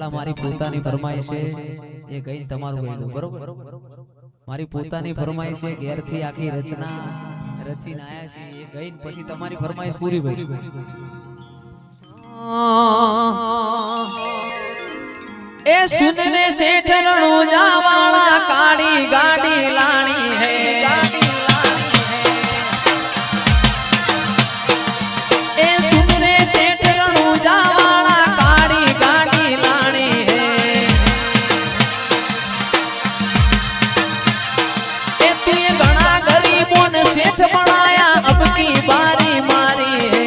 પહેલા મારી પોતાની ફરમાઈશ છે એ ગઈ તમારું કહી દઉં બરોબર મારી પોતાની ફરમાઈશ છે ઘેરથી આખી રચના રચીને આયા છે એ ગઈ પછી તમારી ફરમાઈશ પૂરી ભાઈ ए सुनने से ठरणो जावाला काड़ी गाड़ी लानी है ए सुनने से ठरणो जावाला काड़ी गाड़ी लानी है ए तुए घना गरीबों ने सेठ बनाया अब की बारी मारी है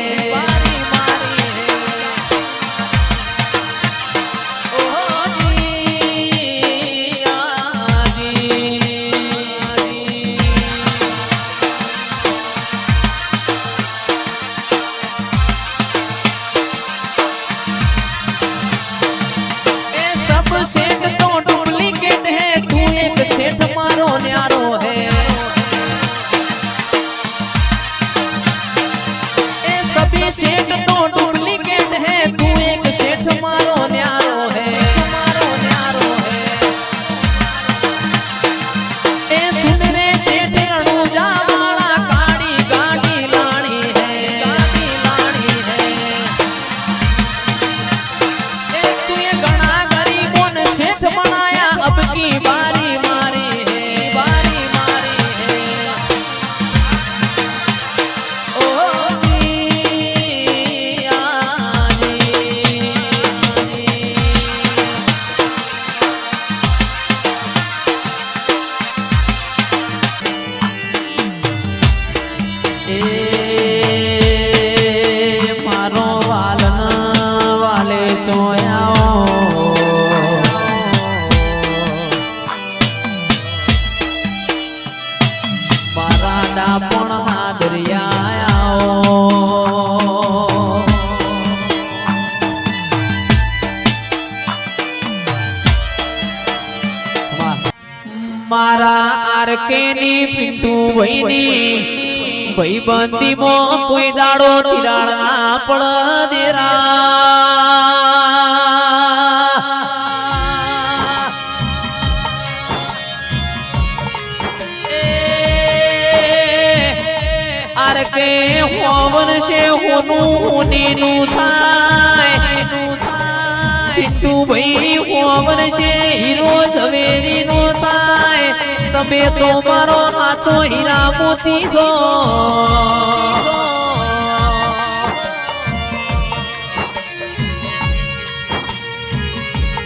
सेठ तो डुप्लीकेट है तू एक सेठ मारो न्यारो है ए सभी सेठ तो डुप्लीकेट है तू एक सेठ मारो न्यारो है ए सुन रे सेठ रणुजा वाला काड़ी गाड़ी लानी है ए तू ये घना गरीबों ने सेठ बनाया अब की बारी मारी है ओ जी ए मारो वालन वाले चोयाओ पण दरियाओ मारा आरके नी पिंटू भईनी भाईबंदी मो कोई दाड़ो तिराड़ा पड़ देरा के होवन से होनु होनेनु थाय पिंटू भाई होवन से हीरो झवेरी नो थाय तमे तो मारो हाथो हीरा मोती छो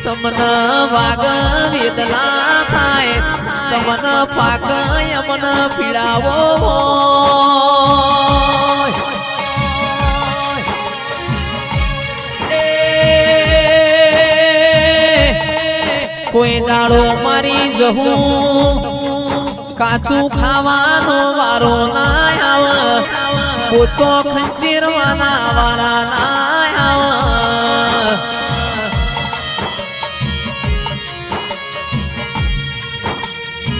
तमना वाग वेदना थाय तमना पाक यमन पीड़ावो कोई दाड़ो मारी जहू काचू खावानो वारो ना आव कोचो खंचीरवाना वारा ना आव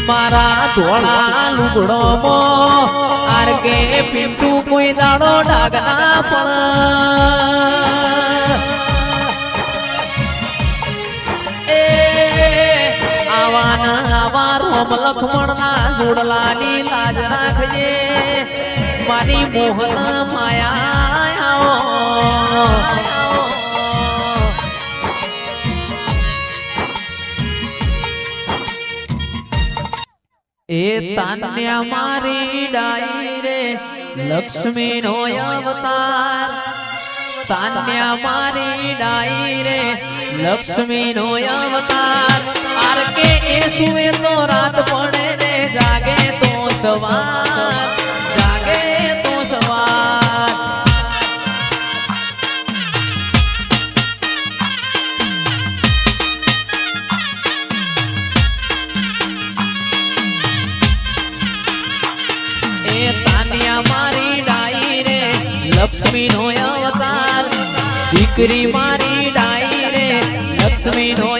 मारा धोळा लुगड़ो मो आरके पिंटू कोई दाड़ो ढागना पण रोम लक्ष्मण ना जोड़लानी लाज राखजे मारी मोहन माया ए तान्या मारी डाई रे लक्ष्मी नो अवतार तान्या मारी डाई रे लक्ष्मी नो अवतार आर के सुए तो रात पड़े रे जागे तो सवार ए तानिया मारी डाई रे लक्ष्मी नो अवतार दीकरी मारी डाई रे लक्ष्मी नो